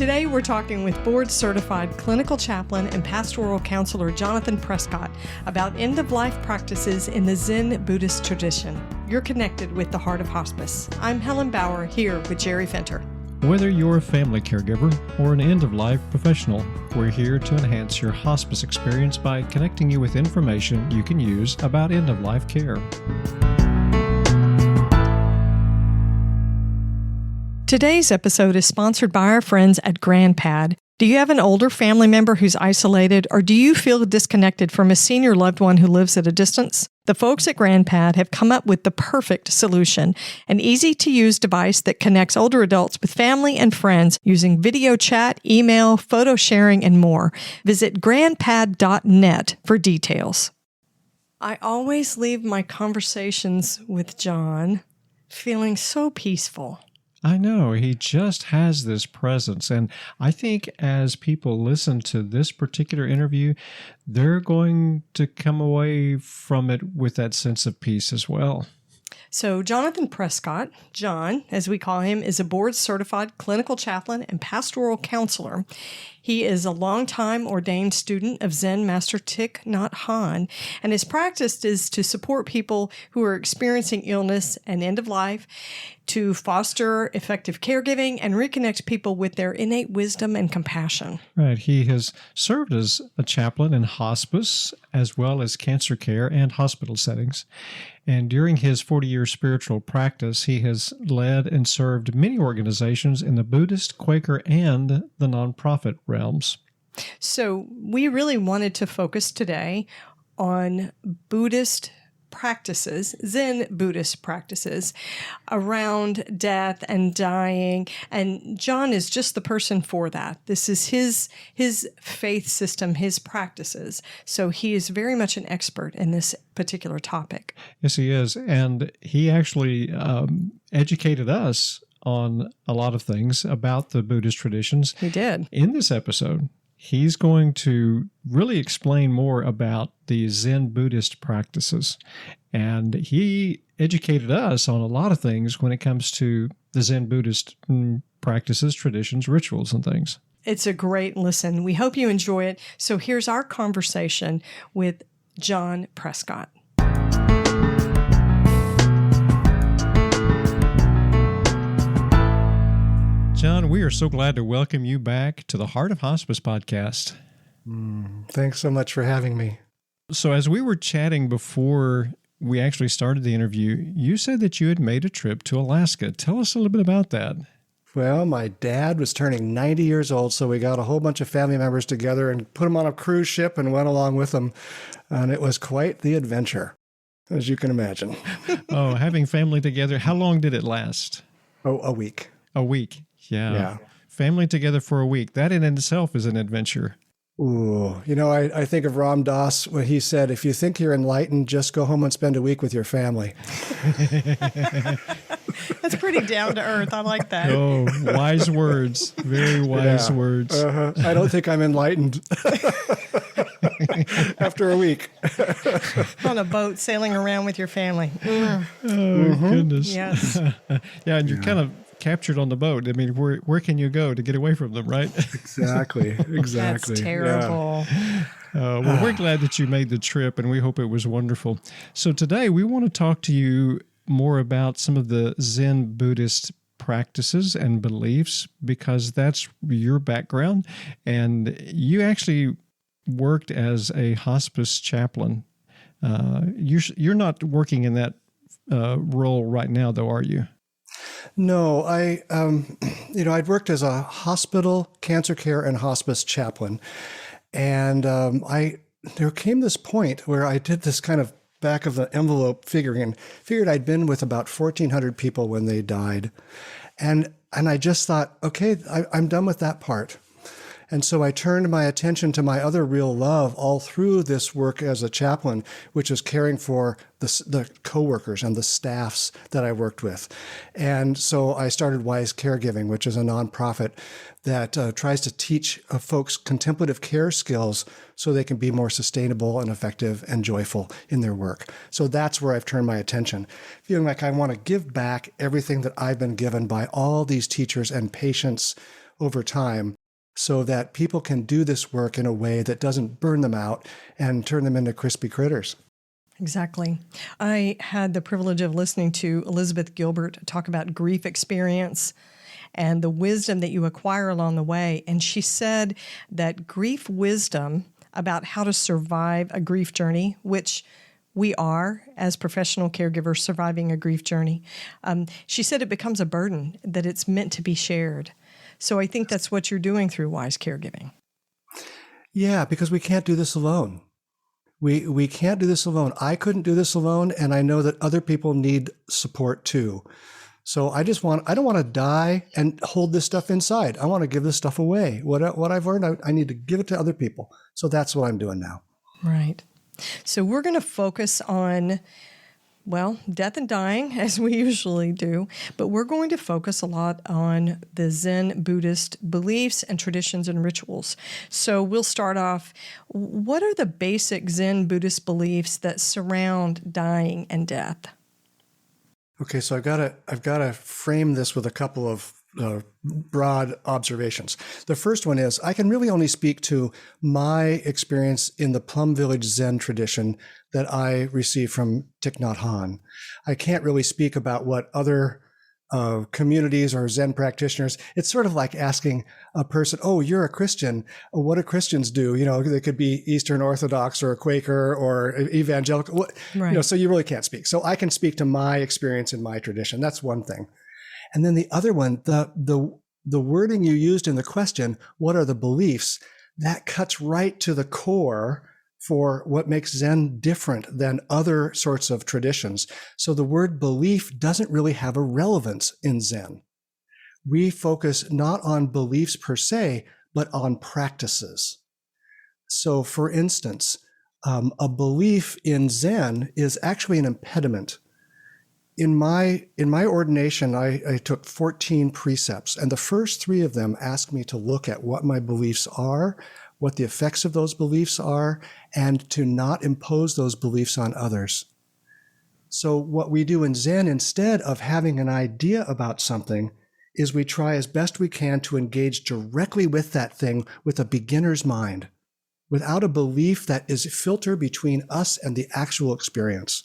Today, we're talking with board-certified clinical chaplain and pastoral counselor Jonathan Prescott about end-of-life practices in the Zen Buddhist tradition. You're connected with the Heart of Hospice. I'm Helen Bauer, here with Jerry Fenter. Whether you're a family caregiver or an end-of-life professional, we're here to enhance your hospice experience by connecting you with information you can use about end-of-life care. Today's episode is sponsored by our friends at GrandPad. Do you have an older family member who's isolated, or do you feel disconnected from a senior loved one who lives at a distance? The folks at GrandPad have come up with the perfect solution, an easy-to-use device that connects older adults with family and friends using video chat, email, photo sharing, and more. Visit grandpad.net for details. I always leave my conversations with John feeling so peaceful. I know, he just has this presence, and I think as people listen to this particular interview, they're going to come away from it with that sense of peace as well. So Jonathan Prescott, John, as we call him, is a board-certified clinical chaplain and pastoral counselor. He is a longtime ordained student of Zen Master Thich Nhat Hanh, and his practice is to support people who are experiencing illness and end of life, to foster effective caregiving and reconnect people with their innate wisdom and compassion. Right. He has served as a chaplain in hospice as well as cancer care and hospital settings. And during his 40-year spiritual practice, he has led and served many organizations in the Buddhist, Quaker, and the nonprofit realms. So we really wanted to focus today on Buddhist practices, Zen Buddhist practices around death and dying. And John is just the person for that. This is his faith system, his practices. So he is very much an expert in this particular topic. Yes, he is. And he actually educated us on a lot of things about the Buddhist traditions. He did. In this episode, he's going to really explain more about the Zen Buddhist practices. And he educated us on a lot of things when it comes to the Zen Buddhist practices, traditions, rituals, and things. It's a great listen. We hope you enjoy it. So here's our conversation with John Prescott. John, we are so glad to welcome you back to the Heart of Hospice podcast. Thanks so much for having me. So as we were chatting before we actually started the interview, you said that you had made a trip to Alaska. Tell us a little bit about that. Well, my dad was turning 90 years old, so we got a whole bunch of family members together and put him on a cruise ship and went along with him. And it was quite the adventure, as you can imagine. Oh, having family together. How long did it last? Oh, a week. A week. Yeah. Family together for a week. That in itself is an adventure. Ooh. You know, I think of Ram Dass when he said, if you think you're enlightened, just go home and spend a week with your family. That's pretty down to earth. I like that. Oh, wise words. Very wise words. I don't think I'm enlightened after a week. On a boat sailing around with your family. Oh, goodness. Yes. Yeah, and you're kind of captured on the boat. I mean, where can you go to get away from them, right? Exactly. That's terrible. Well, we're glad that you made the trip, and we hope it was wonderful. So today we want to talk to you more about some of the Zen Buddhist practices and beliefs, because that's your background, and you actually worked as a hospice chaplain. You're not working in that role right now, though, are you? No, I'd worked as a hospital, cancer care, and hospice chaplain. And there came this point where I did this kind of back of the envelope figured I'd been with about 1,400 people when they died. And I just thought, okay, I'm done with that part. And so I turned my attention to my other real love all through this work as a chaplain, which is caring for the coworkers and the staffs that I worked with. And so I started Wise Caregiving, which is a nonprofit that tries to teach folks contemplative care skills so they can be more sustainable and effective and joyful in their work. So that's where I've turned my attention, feeling like I want to give back everything that I've been given by all these teachers and patients over time, so that people can do this work in a way that doesn't burn them out and turn them into crispy critters. Exactly. I had the privilege of listening to Elizabeth Gilbert talk about grief experience and the wisdom that you acquire along the way. And she said that grief wisdom about how to survive a grief journey, which we are, as professional caregivers, surviving a grief journey. She said it becomes a burden, that it's meant to be shared. So I think that's what you're doing through Wise Caregiving. Yeah, because we can't do this alone. We can't do this alone. I couldn't do this alone, and I know that other people need support too. So I don't want to die and hold this stuff inside. I want to give this stuff away. What I've learned, I need to give it to other people. So that's what I'm doing now. Right. So we're going to focus on, well, death and dying, as we usually do, but we're going to focus a lot on the Zen Buddhist beliefs and traditions and rituals. So we'll start off, what are the basic Zen Buddhist beliefs that surround dying and death? Okay, so I've got to frame this with a couple of broad observations. The first one is I can really only speak to my experience in the Plum Village Zen tradition that I received from Thich Nhat Hanh. I can't really speak about what other communities or Zen practitioners. It's sort of like asking a person, "Oh, you're a Christian. What do Christians do?" They could be Eastern Orthodox or a Quaker or evangelical. Right. So you really can't speak. So I can speak to my experience in my tradition. That's one thing. And then the other one, the wording you used in the question, what are the beliefs? That cuts right to the core for what makes Zen different than other sorts of traditions. So the word belief doesn't really have a relevance in Zen. We focus not on beliefs per se, but on practices. So for instance, a belief in Zen is actually an impediment. In my ordination, I took 14 precepts, and the first 3 of them ask me to look at what my beliefs are, what the effects of those beliefs are, and to not impose those beliefs on others. So what we do in Zen, instead of having an idea about something, is we try as best we can to engage directly with that thing with a beginner's mind, without a belief that is a filter between us and the actual experience.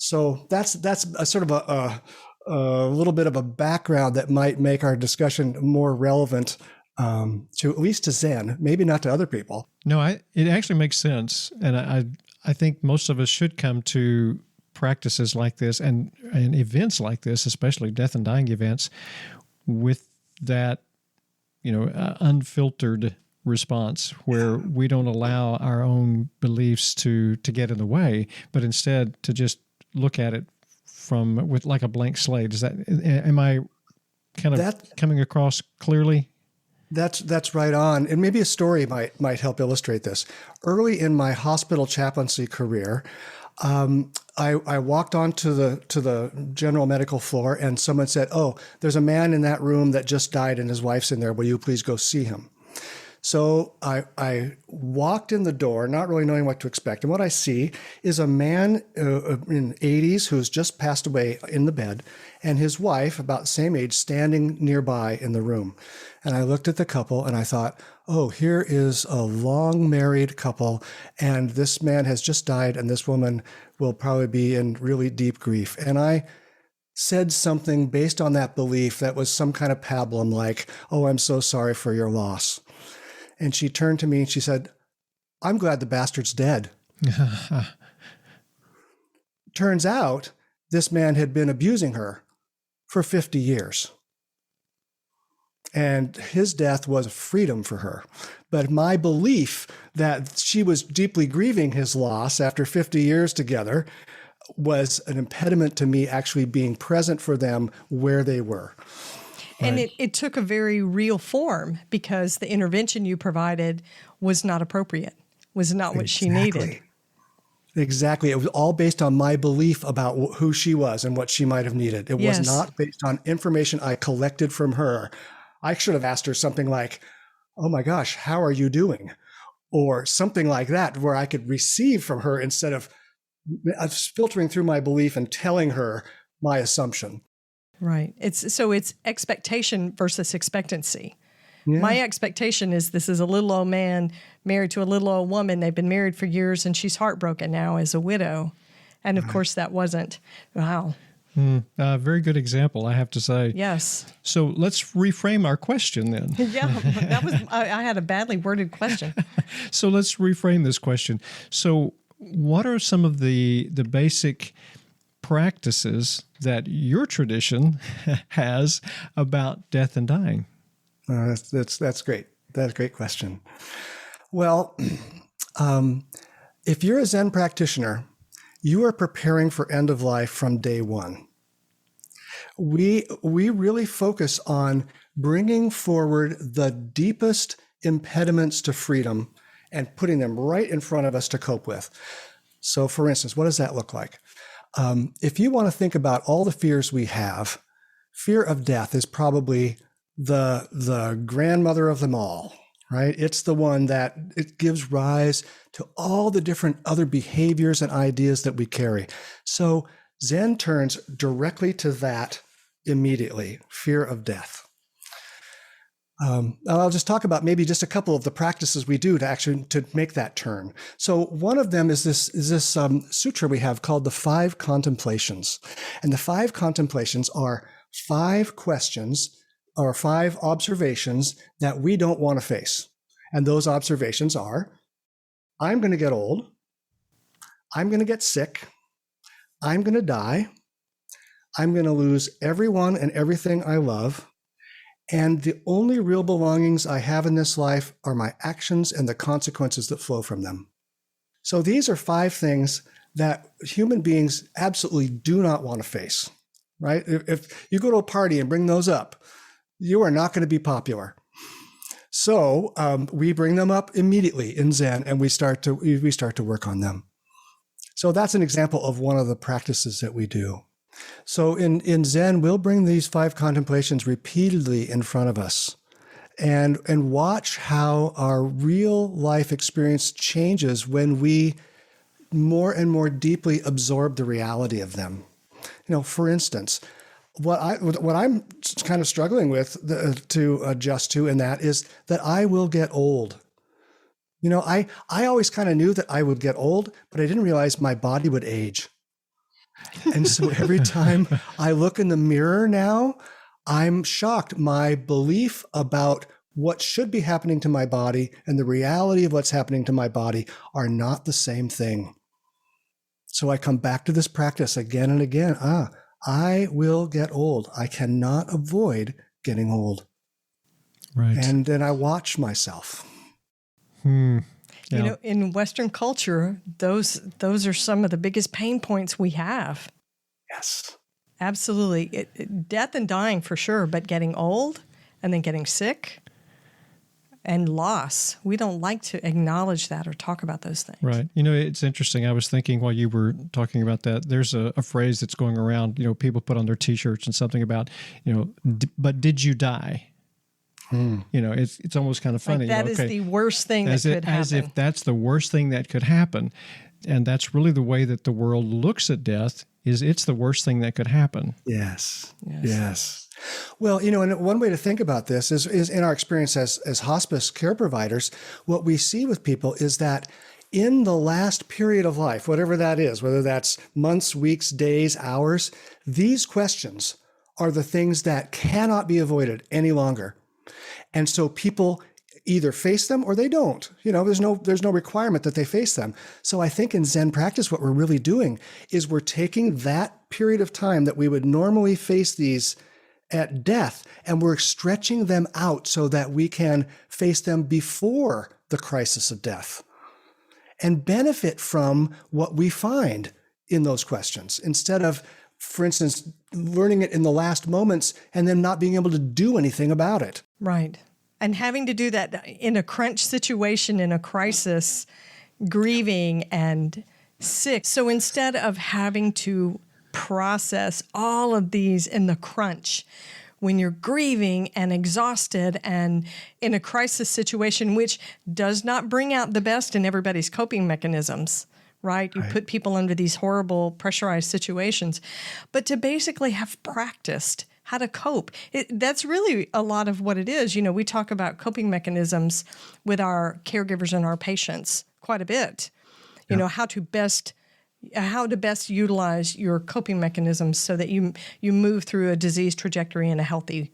So that's a sort of a little bit of a background that might make our discussion more relevant to at least to Zen, maybe not to other people. No, it actually makes sense, and I think most of us should come to practices like this and events like this, especially death and dying events, with that unfiltered response where we don't allow our own beliefs to get in the way, but instead to just look at it with like a blank slate. Am I kind of coming across clearly? That's right on. And maybe a story might help illustrate this. Early in my hospital chaplaincy career, I walked onto the general medical floor and someone said, "Oh, there's a man in that room that just died and his wife's in there. Will you please go see him?" So I walked in the door, not really knowing what to expect. And what I see is a man in 80s who's just passed away in the bed, and his wife, about the same age, standing nearby in the room. And I looked at the couple and I thought, oh, here is a long married couple, and this man has just died, and this woman will probably be in really deep grief. And I said something based on that belief that was some kind of pablum like, "Oh, I'm so sorry for your loss." And she turned to me and she said, "I'm glad the bastard's dead." Turns out this man had been abusing her for 50 years. And his death was freedom for her. But my belief that she was deeply grieving his loss after 50 years together was an impediment to me actually being present for them where they were. And it took a very real form because the intervention you provided was not appropriate, was not what she needed. Exactly. It was all based on my belief about who she was and what she might have needed. It was not based on information I collected from her. I should have asked her something like, "Oh my gosh, how are you doing?" Or something like that, where I could receive from her instead of filtering through my belief and telling her my assumption. Right. It's expectation versus expectancy. Yeah. My expectation is this is a little old man married to a little old woman. They've been married for years, and she's heartbroken now as a widow. And of course, that wasn't. Wow. Very good example, I have to say. Yes. So let's reframe our question then. Yeah, that was. I had a badly worded question. So let's reframe this question. So, what are some of the basic practices that your tradition has about death and dying? That's great. That's a great question. Well, if you're a Zen practitioner, you are preparing for end of life from day one. We really focus on bringing forward the deepest impediments to freedom and putting them right in front of us to cope with. So, for instance, what does that look like? If you want to think about all the fears we have, fear of death is probably the grandmother of them all, right? It's the one that it gives rise to all the different other behaviors and ideas that we carry. So Zen turns directly to that immediately, fear of death. I'll just talk about maybe just a couple of the practices we do to make that turn. So one of them is this sutra we have called the 5 contemplations. And the 5 contemplations are 5 questions or 5 observations that we don't want to face. And those observations are, I'm going to get old. I'm going to get sick. I'm going to die. I'm going to lose everyone and everything I love. And the only real belongings I have in this life are my actions and the consequences that flow from them. So these are 5 things that human beings absolutely do not want to face, right? If you go to a party and bring those up, you are not going to be popular. So we bring them up immediately in Zen, and we start to work on them. So that's an example of one of the practices that we do. So in Zen, we'll bring these 5 contemplations repeatedly in front of us and watch how our real life experience changes when we more and more deeply absorb the reality of them. You know, for instance, what I'm kind of struggling with to adjust to in that is that I will get old. You know, I always kind of knew that I would get old, but I didn't realize my body would age. And so every time I look in the mirror now, I'm shocked. My belief about what should be happening to my body and the reality of what's happening to my body are not the same thing. So I come back to this practice again and again. I will get old. I cannot avoid getting old. Right. And then I watch myself. Yeah. You know, in Western culture, those are some of the biggest pain points we have. Yes. Absolutely. Death and dying for sure, but getting old and then getting sick and loss. We don't like to acknowledge that or talk about those things. Right. You know, it's interesting. I was thinking while you were talking about that, there's a phrase that's going around, you know, people put on their T-shirts and something about, you know, but did you die? You know, it's almost kind of funny. Like that is the worst thing that could happen. As if that's the worst thing that could happen. And that's really the way that the world looks at death, is it's the worst thing that could happen. Yes. Well, you know, and one way to think about this is in our experience as hospice care providers, what we see with people is that in the last period of life, whatever that is, whether that's months, weeks, days, hours, these questions are the things that cannot be avoided any longer. And so people either face them or they don't. You know, there's no requirement that they face them. So I think in Zen practice, what we're really doing is we're taking that period of time that we would normally face these at death, and we're stretching them out so that we can face them before the crisis of death and benefit from what we find in those questions. Instead of, for instance, learning it in the last moments and then not being able to do anything about it. Right. And having to do that in a crunch situation, in a crisis, grieving and sick. So instead of having to process all of these in the crunch, when you're grieving and exhausted and in a crisis situation, which does not bring out the best in everybody's coping mechanisms, right? You put people under these horrible pressurized situations, but to basically have practiced how to cope. That's really a lot of what it is. You know, we talk about coping mechanisms with our caregivers and our patients quite a bit. You know, how to best utilize your coping mechanisms so that you move through a disease trajectory in a healthy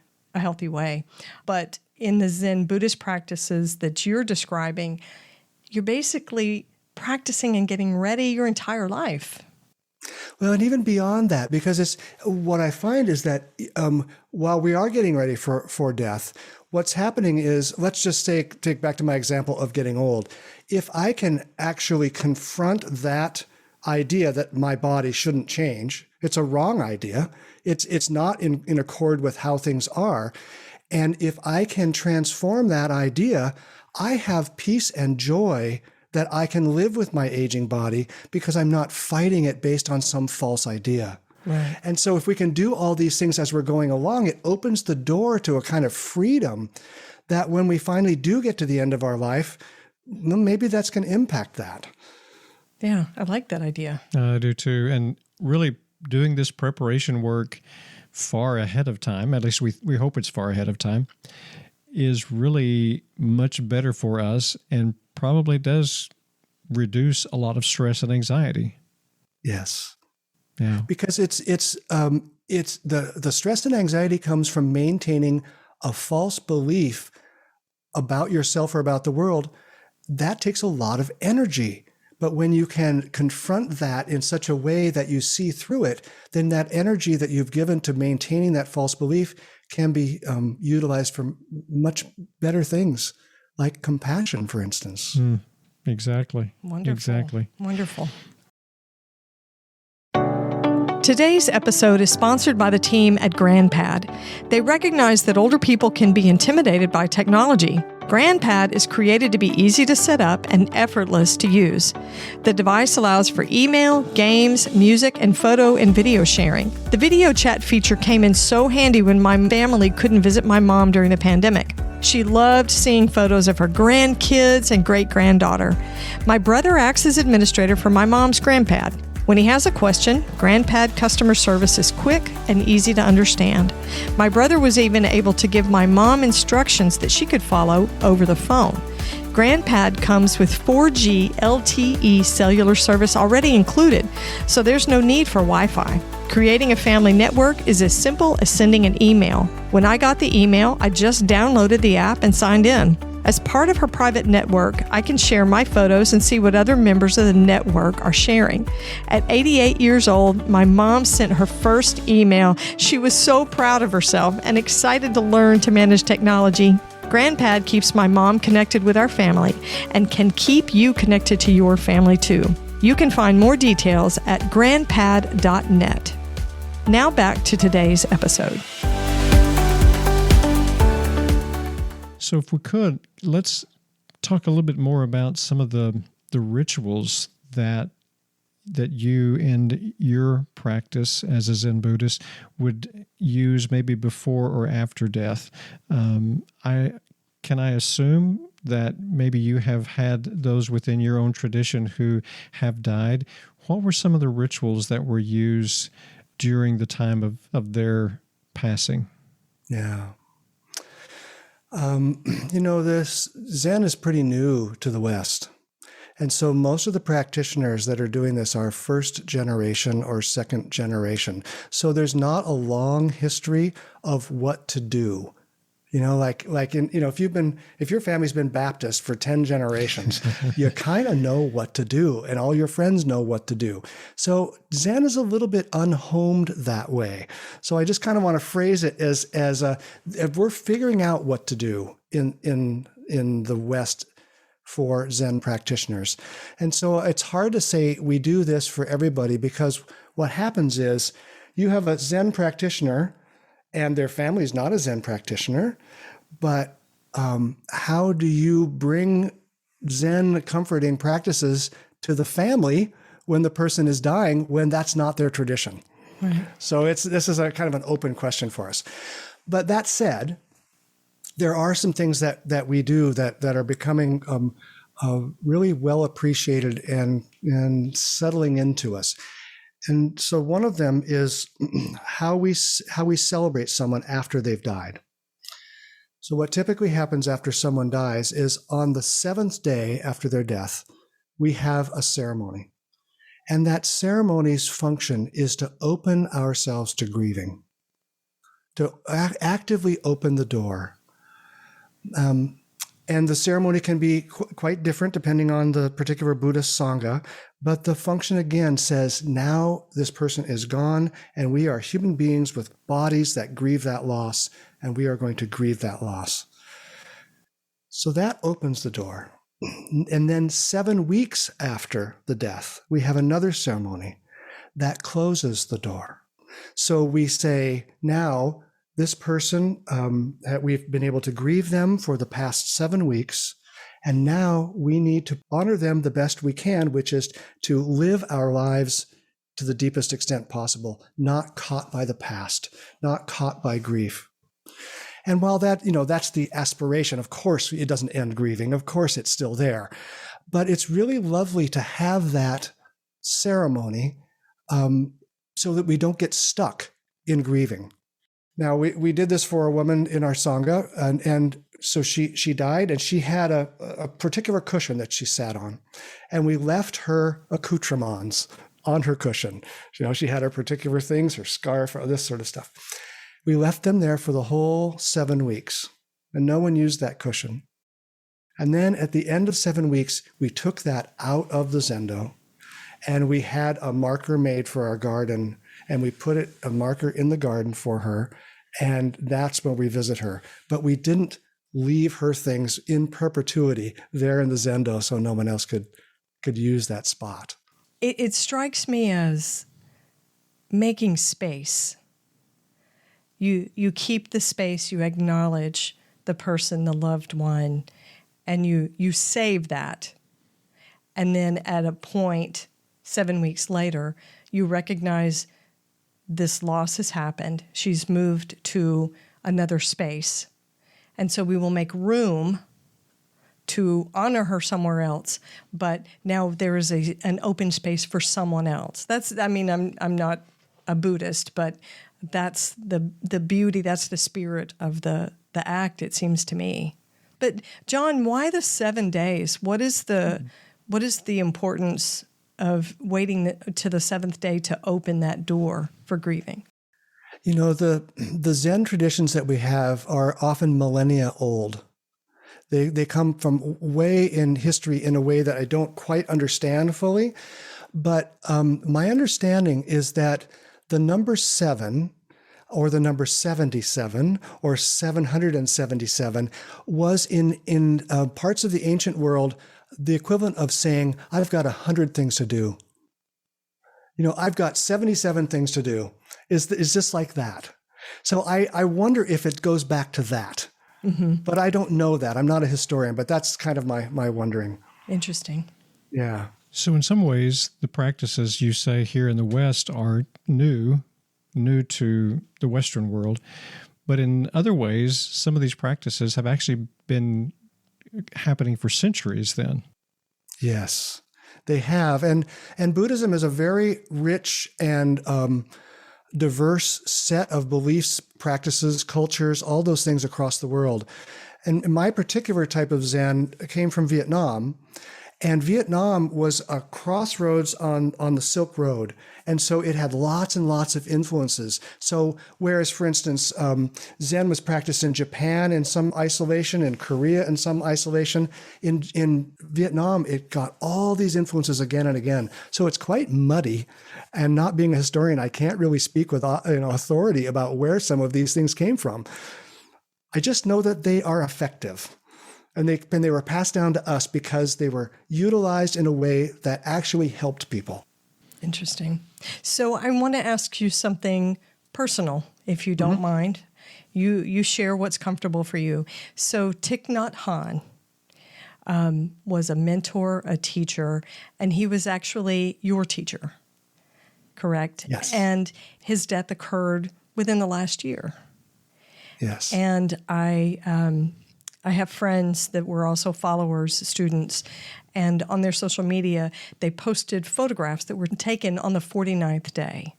way. But in the Zen Buddhist practices that you're describing, you're basically practicing and getting ready your entire life. Well, and even beyond that, because what I find is that while we are getting ready for death, what's happening is, let's just take back to my example of getting old. If I can actually confront that idea that my body shouldn't change, it's a wrong idea. It's not in accord with how things are. And if I can transform that idea, I have peace and joy that I can live with my aging body because I'm not fighting it based on some false idea. Right. And so if we can do all these things as we're going along, it opens the door to a kind of freedom that when we finally do get to the end of our life, maybe that's going to impact that. Yeah, I like that idea. I do too. And really doing this preparation work far ahead of time, at least we hope it's far ahead of time, is really much better for us and probably does reduce a lot of stress and anxiety. Yes. Yeah. Because it's the stress and anxiety comes from maintaining a false belief about yourself or about the world. That takes a lot of energy. But when you can confront that in such a way that you see through it, then that energy that you've given to maintaining that false belief can be utilized for much better things, like compassion, for instance. Exactly. Wonderful. Exactly. Wonderful. Today's episode is sponsored by the team at GrandPad. They recognize that older people can be intimidated by technology. GrandPad is created to be easy to set up and effortless to use. The device allows for email, games, music, and photo and video sharing. The video chat feature came in so handy when my family couldn't visit my mom during the pandemic. She loved seeing photos of her grandkids and great-granddaughter. My brother acts as administrator for my mom's GrandPad. When he has a question, GrandPad customer service is quick and easy to understand. My brother was even able to give my mom instructions that she could follow over the phone. GrandPad comes with 4G LTE cellular service already included, so there's no need for Wi-Fi. Creating a family network is as simple as sending an email. When I got the email, I just downloaded the app and signed in. As part of her private network, I can share my photos and see what other members of the network are sharing. At 88 years old, my mom sent her first email. She was so proud of herself and excited to learn to manage technology. GrandPad keeps my mom connected with our family and can keep you connected to your family too. You can find more details at grandpad.net. Now back to today's episode. So if we could, let's talk a little bit more about some of the rituals that you and your practice as a Zen Buddhist would use maybe before or after death. Can I assume that maybe you have had those within your own tradition who have died? What were some of the rituals that were used during the time of their passing? Yeah. This Zen is pretty new to the West. And so most of the practitioners that are doing this are first generation or second generation. So there's not a long history of what to do. If your family's been Baptist for 10 generations, you kind of know what to do, and all your friends know what to do. So Zen is a little bit unhomed that way. So I just kind of want to phrase it as if we're figuring out what to do in the West for Zen practitioners. And so it's hard to say we do this for everybody, because what happens is you have a Zen practitioner and their family is not a Zen practitioner, but how do you bring Zen comforting practices to the family when the person is dying, when that's not their tradition? Right. So this is a kind of an open question for us. But that said, there are some things that we do that are becoming really well appreciated and settling into us. And so one of them is how we celebrate someone after they've died. So what typically happens after someone dies is on the 7th day after their death, we have a ceremony. And that ceremony's function is to open ourselves to grieving, to actively open the door. And the ceremony can be quite different depending on the particular Buddhist Sangha. But the function again says, now this person is gone and we are human beings with bodies that grieve that loss, and we are going to grieve that loss. So that opens the door. And then 7 weeks after the death, we have another ceremony that closes the door. So we say, now this person, we've been able to grieve them for the past 7 weeks. And now we need to honor them the best we can, which is to live our lives to the deepest extent possible, not caught by the past, not caught by grief. And while that's the aspiration, of course, it doesn't end grieving. Of course, it's still there. But it's really lovely to have that ceremony so that we don't get stuck in grieving. Now, we did this for a woman in our Sangha, and so she died, and she had a particular cushion that she sat on, and we left her accoutrements on her cushion. She had her particular things, her scarf, or this sort of stuff. We left them there for the whole 7 weeks, and no one used that cushion. And then at the end of 7 weeks, we took that out of the zendo, and we had a marker made for our garden, and we put a marker in the garden for her, and that's when we visit her. But we didn't leave her things in perpetuity there in the zendo so no one else could use that spot. It strikes me as making space. You keep the space, you acknowledge the person, the loved one, and you save that. And then at a point, 7 weeks later, you recognize this loss has happened. She's moved to another space. And so we will make room to honor her somewhere else. But now there is an open space for someone else. I'm not a Buddhist, but that's the beauty, that's the spirit of the act, it seems to me. But John, why the 7 days? What is the importance of waiting to the 7th day to open that door for grieving? The Zen traditions that we have are often millennia old. They come from way in history in a way that I don't quite understand fully. But my understanding is that the number 7, or the number 77, or 777, was in parts of the ancient world the equivalent of saying, I've got 100 things to do. I've got 77 things to do. Is just like that. So I wonder if it goes back to that. Mm-hmm. But I don't know that. I'm not a historian, but that's kind of my wondering. Interesting. Yeah. So in some ways, the practices you say here in the West are new to the Western world. But in other ways, some of these practices have actually been happening for centuries then. Yes, they have. And Buddhism is a very rich and diverse set of beliefs, practices, cultures, all those things across the world. And my particular type of Zen came from Vietnam. And Vietnam was a crossroads on the Silk Road. And so it had lots and lots of influences. So whereas, for instance, Zen was practiced in Japan in some isolation, in Korea in some isolation, in Vietnam, it got all these influences again and again. So it's quite muddy. And not being a historian, I can't really speak with authority about where some of these things came from. I just know that they are effective. And they were passed down to us because they were utilized in a way that actually helped people. Interesting. So I want to ask you something personal, if you don't mind. You share what's comfortable for you. So Thich Nhat Hanh was a mentor, a teacher, and he was actually your teacher, correct? Yes. And his death occurred within the last year. Yes. And I have friends that were also followers, students, and on their social media, they posted photographs that were taken on the 49th day.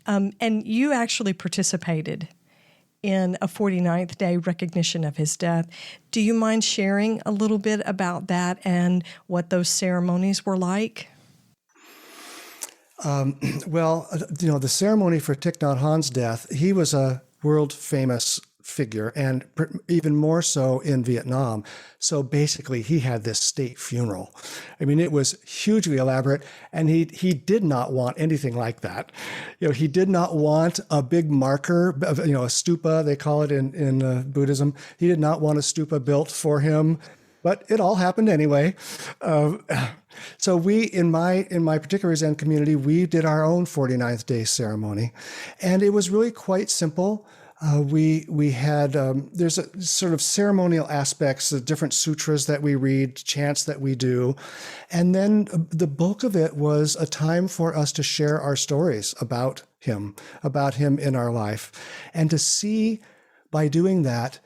And you actually participated in a 49th day recognition of his death. Do you mind sharing a little bit about that and what those ceremonies were like? Well, the ceremony for Thich Nhat Hanh's death, he was a world famous figure, and even more so in Vietnam. So basically, he had this state funeral. I mean, it was hugely elaborate, and he did not want anything like that. He did not want a big marker, a stupa, they call it in Buddhism. He did not want a stupa built for him, but it all happened anyway. So we, in my particular Zen community, we did our own 49th day ceremony, and it was really quite simple. We had, there's a sort of ceremonial aspects, the different sutras that we read, chants that we do. And then the bulk of it was a time for us to share our stories about him in our life. And to see by doing that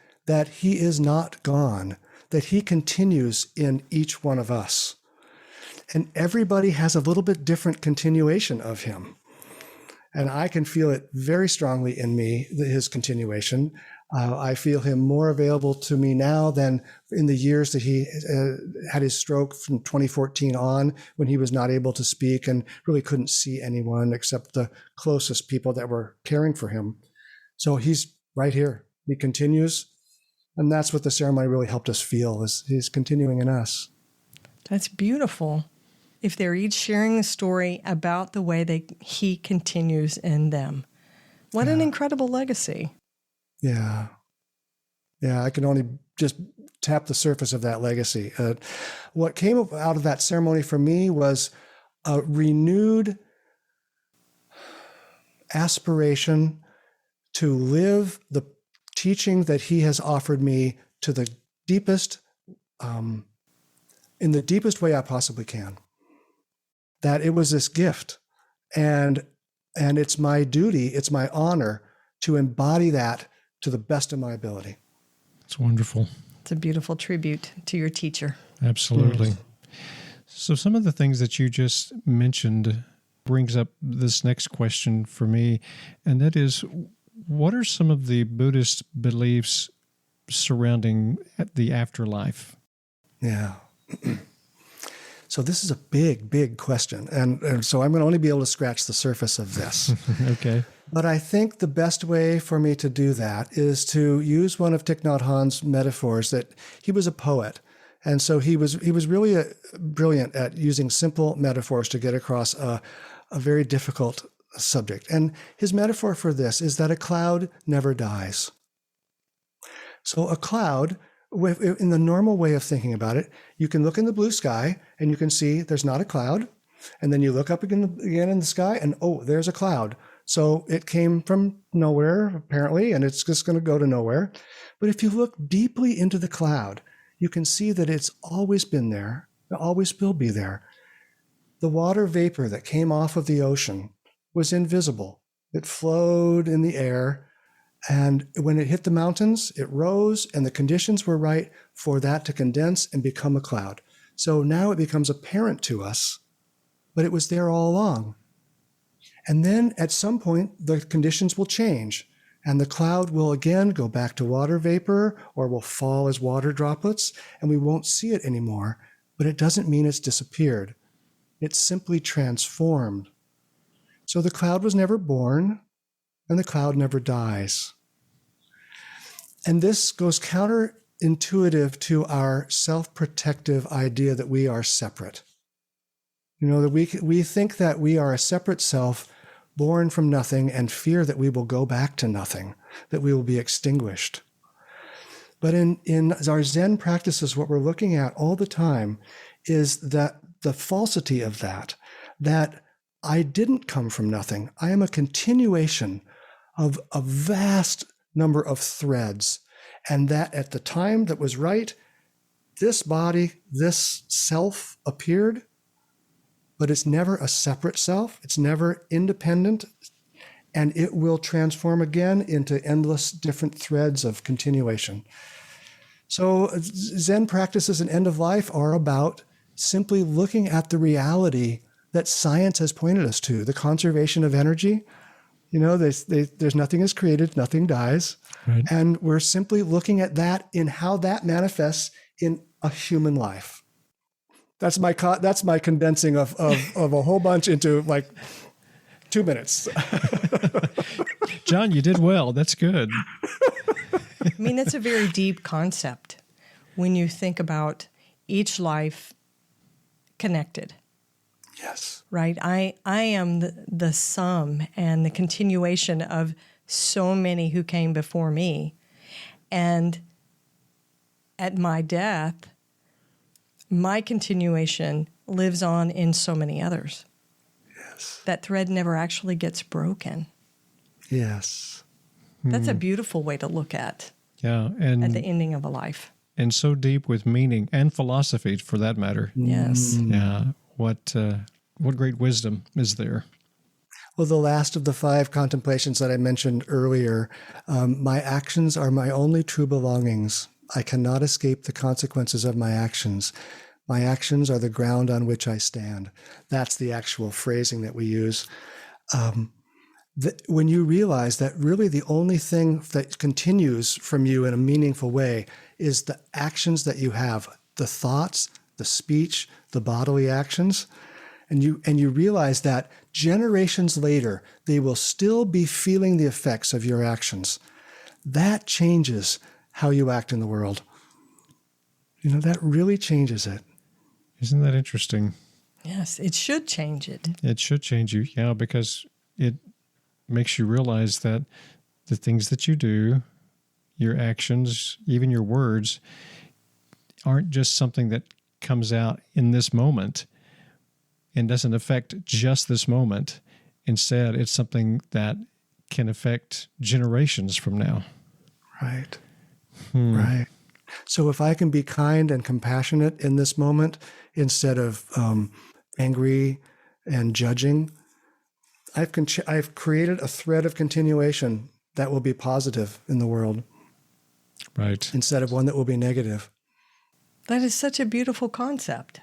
he is not gone, that he continues in each one of us. And everybody has a little bit different continuation of him. And I can feel it very strongly in me, his continuation. I feel him more available to me now than in the years that he had his stroke from 2014 on, when he was not able to speak and really couldn't see anyone except the closest people that were caring for him. So he's right here. He continues. And that's what the ceremony really helped us feel, is he's continuing in us. That's beautiful. If they're each sharing a story about the way he continues in them. What an incredible legacy. Yeah. Yeah, I can only just tap the surface of that legacy. What came out of that ceremony for me was a renewed aspiration to live the teaching that he has offered me to the deepest, in the deepest way I possibly can. That it was this gift, and it's my duty, it's my honor to embody that to the best of my ability. It's wonderful. It's a beautiful tribute to your teacher. Absolutely. So some of the things that you just mentioned brings up this next question for me, and that is, what are some of the Buddhist beliefs surrounding the afterlife? Yeah. So this is a big, big question. And so I'm going to only be able to scratch the surface of this. Okay. But I think the best way for me to do that is to use one of Thich Nhat Hanh's metaphors, that he was a poet. And so he was really brilliant at using simple metaphors to get across a very difficult subject. And his metaphor for this is that a cloud never dies. So a cloud, in the normal way of thinking about it, you can look in the blue sky and you can see there's not a cloud. And then you look up again in the sky and, oh, there's a cloud. So it came from nowhere, apparently, and it's just going to go to nowhere. But if you look deeply into the cloud, you can see that it's always been there. It always will be there. The water vapor that came off of the ocean was invisible. It flowed in the air. And when it hit the mountains, it rose, and the conditions were right for that to condense and become a cloud. So now it becomes apparent to us, but it was there all along. And then at some point, the conditions will change, and the cloud will again go back to water vapor, or will fall as water droplets, and we won't see it anymore. But it doesn't mean it's disappeared. It's simply transformed. So the cloud was never born, and the cloud never dies. And this goes counterintuitive to our self-protective idea that we are separate. That we think that we are a separate self, born from nothing, and fear that we will go back to nothing, that we will be extinguished. But in our Zen practices, what we're looking at all the time is that the falsity of that I didn't come from nothing. I am a continuation of a vast number of threads. And that at the time that was right, this body, this self appeared, but it's never a separate self. It's never independent. And it will transform again into endless different threads of continuation. So Zen practices and end of life are about simply looking at the reality that science has pointed us to, the conservation of energy. There's nothing is created, nothing dies. Right. And we're simply looking at that in how that manifests in a human life. That's my condensing of a whole bunch into like 2 minutes. John, you did well. That's good. I mean, it's a very deep concept when you think about each life connected. Yes. Right? I am the sum and the continuation of so many who came before me. And at my death, my continuation lives on in so many others. Yes. That thread never actually gets broken. Yes. That's a beautiful way to look at Yeah, and at the ending of a life. and so deep with meaning and philosophy, for that matter. Yes. Yeah, what great wisdom is there? Well, the last of the 5 contemplations that I mentioned earlier, my actions are my only true belongings. I cannot escape the consequences of my actions. My actions are the ground on which I stand. That's the actual phrasing that we use. When you realize that really the only thing that continues from you in a meaningful way is the actions that you have, the thoughts, the speech, the bodily actions, and you realize that generations later, they will still be feeling the effects of your actions. That changes how you act in the world. That really changes it. Isn't that interesting? Yes, it should change it. It should change you, yeah, because it makes you realize that the things that you do, your actions, even your words, aren't just something that comes out in this moment and doesn't affect just this moment. Instead, it's something that can affect generations from now. Right. Right. So if I can be kind and compassionate in this moment instead of angry and judging, I've created a thread of continuation that will be positive in the world. Right. Instead of one that will be negative. That is such a beautiful concept.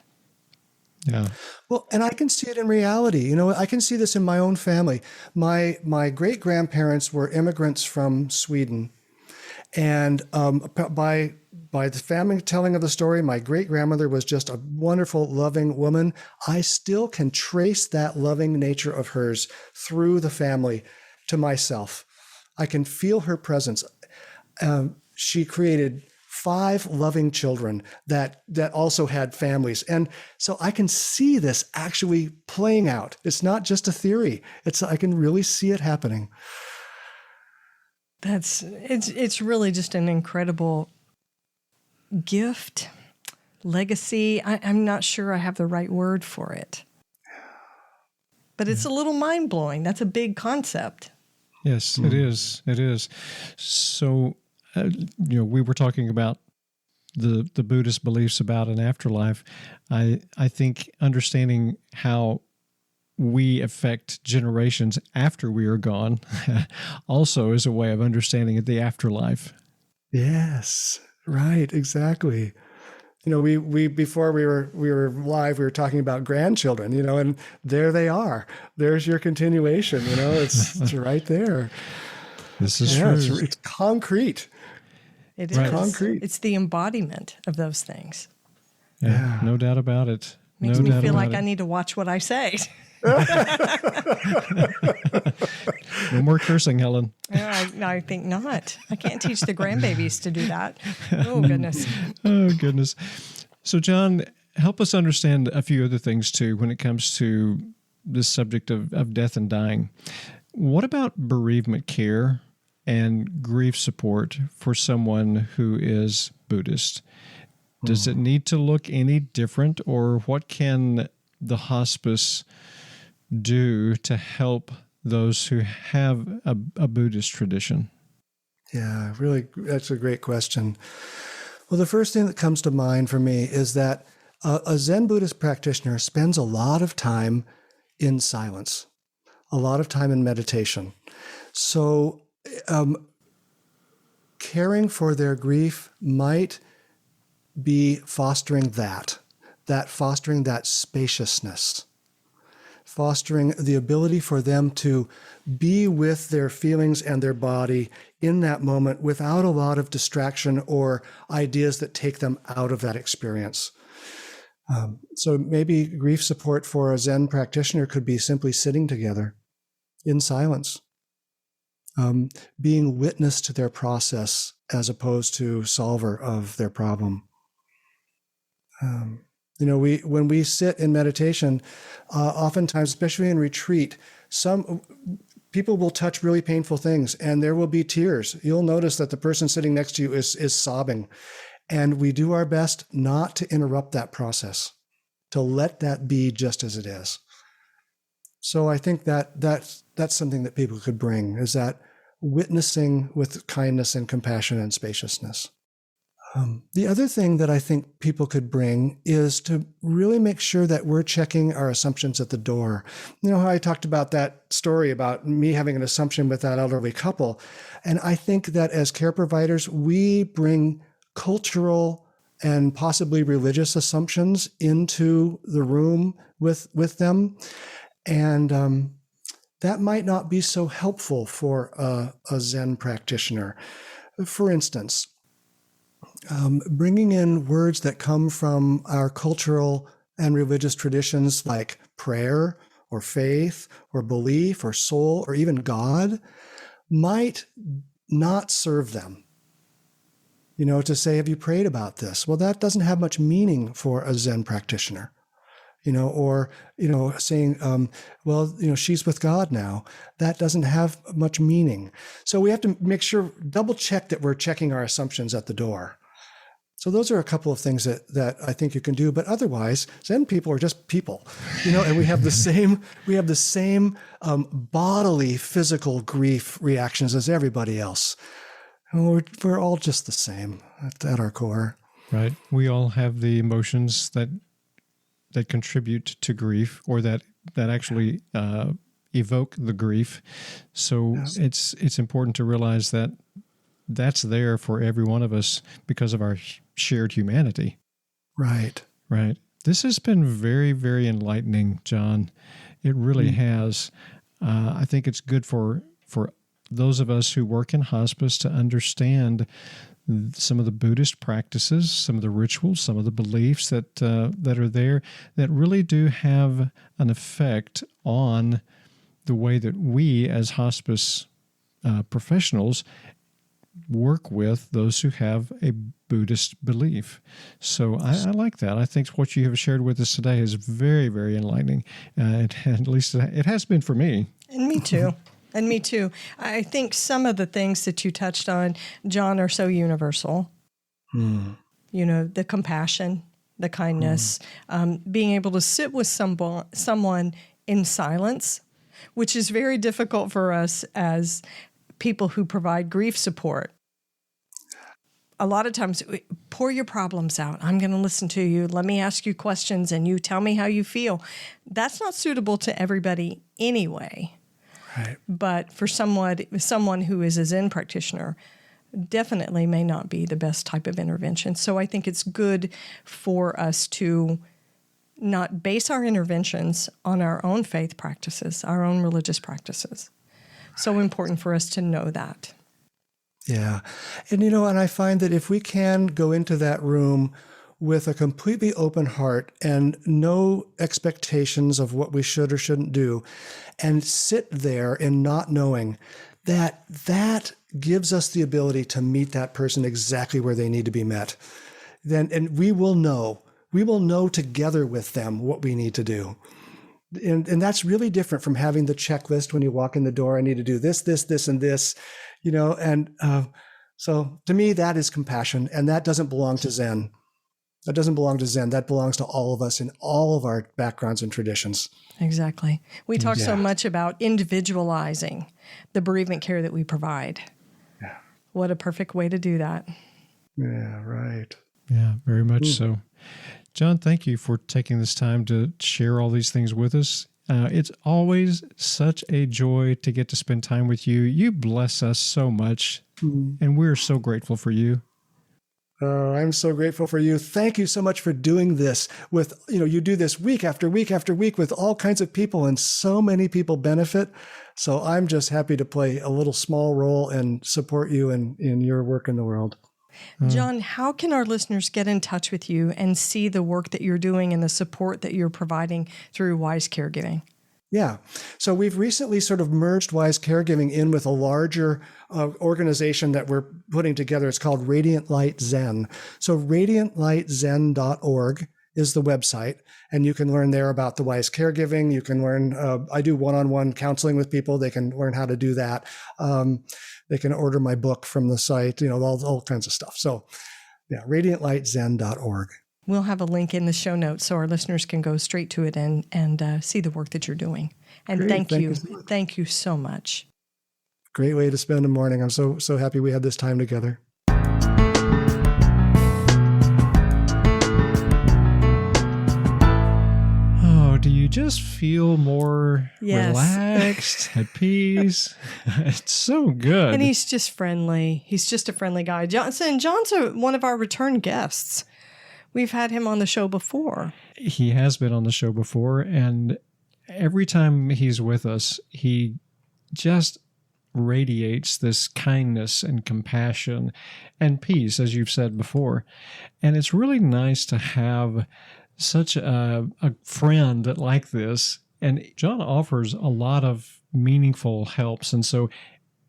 Yeah. Well, and I can see it in reality. I can see this in my own family. My great-grandparents were immigrants from Sweden. And by the family telling of the story, my great-grandmother was just a wonderful, loving woman. I still can trace that loving nature of hers through the family to myself. I can feel her presence. She created 5 loving children that also had families. And so I can see this actually playing out. It's not just a theory. I can really see it happening. It's really just an incredible gift, legacy. I'm not sure I have the right word for it. But it's a little mind-blowing. That's a big concept. Yes, it is. It is. So, we were talking about the Buddhist beliefs about an afterlife. I think understanding how we affect generations after we are gone also is a way of understanding the afterlife. Yes, right, exactly. We before we were live, we were talking about grandchildren, and there they are. There's your continuation, it's right there. This is true. It's concrete. It is. Right. Concrete. It's the embodiment of those things. Yeah, no doubt about it. Makes me feel like I need to watch what I say. No more cursing, Helen. I think not. I can't teach the grandbabies to do that. Oh, goodness. Oh, goodness. So, John, help us understand a few other things, too, when it comes to this subject of death and dying. What about bereavement care and grief support for someone who is Buddhist? Does it need to look any different, or what can the hospice do to help those who have a Buddhist tradition? Yeah, really, that's a great question. Well, the first thing that comes to mind for me is that a Zen Buddhist practitioner spends a lot of time in silence, a lot of time in meditation. So caring for their grief might be fostering fostering that spaciousness, fostering the ability for them to be with their feelings and their body in that moment without a lot of distraction or ideas that take them out of that experience. So maybe grief support for a Zen practitioner could be simply sitting together in silence, being witness to their process as opposed to solver of their problem. When we sit in meditation, oftentimes, especially in retreat, some people will touch really painful things and there will be tears. You'll notice that the person sitting next to you is sobbing. And we do our best not to interrupt that process, to let that be just as it is. So I think that's something that people could bring, is that witnessing with kindness and compassion and spaciousness. The other thing that I think people could bring is to really make sure that we're checking our assumptions at the door. You know how I talked about that story about me having an assumption with that elderly couple. And I think that as care providers, we bring cultural and possibly religious assumptions into the room with them. And that might not be so helpful for a Zen practitioner. For instance, bringing in words that come from our cultural and religious traditions like prayer or faith or belief or soul or even God might not serve them. To say, have you prayed about this? Well, that doesn't have much meaning for a Zen practitioner. Or saying, she's with God now. That doesn't have much meaning. So we have to make sure, double check that we're checking our assumptions at the door. So those are a couple of things that I think you can do. But otherwise, Zen people are just people, and we have the same bodily, physical grief reactions as everybody else. And we're all just the same at our core. Right. We all have the emotions that contribute to grief, or that actually evoke the grief. So yes. It's important to realize that that's there for every one of us because of our shared humanity. Right. Right. This has been very, very enlightening, John. It really has. I think it's good for those of us who work in hospice to understand some of the Buddhist practices, some of the rituals, some of the beliefs that are there that really do have an effect on the way that we as hospice professionals work with those who have a Buddhist belief. So I like that. I think what you have shared with us today is very, very enlightening. At least it has been for me. And me too. And me too. I think some of the things that you touched on, John, are so universal. The compassion, the kindness, being able to sit with someone in silence, which is very difficult for us as people who provide grief support. A lot of times, pour your problems out. I'm going to listen to you. Let me ask you questions and you tell me how you feel. That's not suitable to everybody anyway. Right. But for someone who is a Zen practitioner, definitely may not be the best type of intervention. So I think it's good for us to not base our interventions on our own faith practices, our own religious practices. So important for us to know that. Yeah. And, and I find that if we can go into that room with a completely open heart and no expectations of what we should or shouldn't do, and sit there in not knowing, that gives us the ability to meet that person exactly where they need to be met. And we will know together with them what we need to do. And that's really different from having the checklist when you walk in the door. I need to do this, and this, so to me, that is compassion, and that doesn't belong to Zen. That doesn't belong to Zen. That belongs to all of us in all of our backgrounds and traditions. Exactly. We talk so much about individualizing the bereavement care that we provide. Yeah. What a perfect way to do that. Yeah, right. Yeah, very much so. John, thank you for taking this time to share all these things with us. It's always such a joy to get to spend time with you. You bless us so much, and we're so grateful for you. Oh, I'm so grateful for you. Thank you so much for doing this with, you do this week after week after week with all kinds of people, and so many people benefit. So I'm just happy to play a little small role and support you in your work in the world. John, how can our listeners get in touch with you and see the work that you're doing and the support that you're providing through Wise Caregiving? Yeah. So we've recently sort of merged Wise Caregiving in with a larger organization that we're putting together. It's called Radiant Light Zen. So radiantlightzen.org is the website, and you can learn there about the Wise Caregiving. You can learn, I do one-on-one counseling with people. They can learn how to do that. They can order my book from the site, all kinds of stuff. So yeah, radiantlightzen.org. We'll have a link in the show notes so our listeners can go straight to it and see the work that you're doing. And Great. thank you. Thank you so much. Great way to spend a morning. I'm so happy we had this time together. Do you just feel more relaxed, at peace? It's so good. And he's just friendly. He's just a friendly guy. John's one of our return guests. We've had him on the show before. He has been on the show before, and every time he's with us, he just radiates this kindness and compassion and peace, as you've said before. And it's really nice to have such a friend like this. And John offers a lot of meaningful helps. And so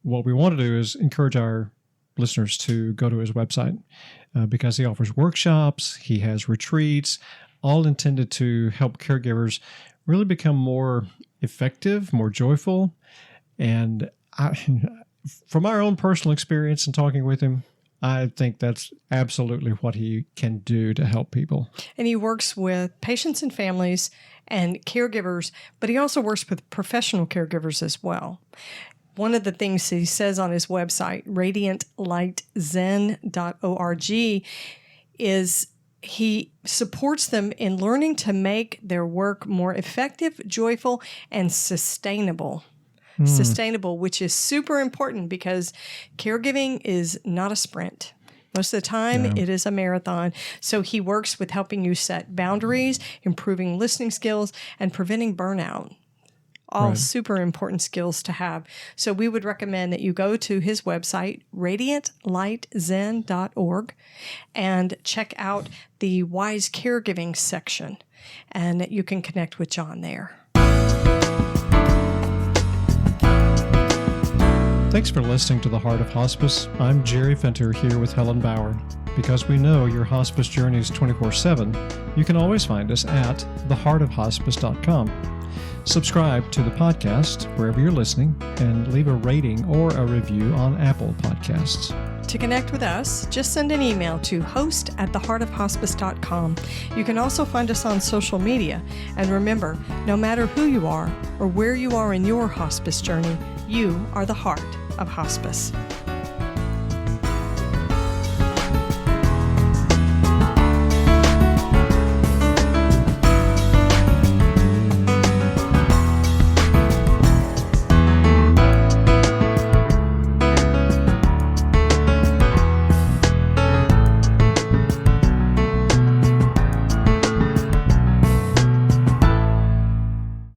what we want to do is encourage our listeners to go to his website because he offers workshops, he has retreats, all intended to help caregivers really become more effective, more joyful. And from our own personal experience in talking with him, I think that's absolutely what he can do to help people. And he works with patients and families and caregivers, but he also works with professional caregivers as well. One of the things he says on his website, radiantlightzen.org, is he supports them in learning to make their work more effective, joyful, and sustainable. Sustainable, which is super important because caregiving is not a sprint. Most of the time, it is a marathon. So he works with helping you set boundaries, improving listening skills, and preventing burnout. All super important skills to have. So we would recommend that you go to his website, radiantlightzen.org, and check out the Wise Caregiving section, and you can connect with John there. Thanks for listening to The Heart of Hospice. I'm Jerry Fenter here with Helen Bauer. Because we know your hospice journey is 24/7, you can always find us at theheartofhospice.com. Subscribe to the podcast wherever you're listening and leave a rating or a review on Apple Podcasts. To connect with us, just send an email to host@theheartofhospice.com. You can also find us on social media. And remember, no matter who you are or where you are in your hospice journey, you are the heart of hospice.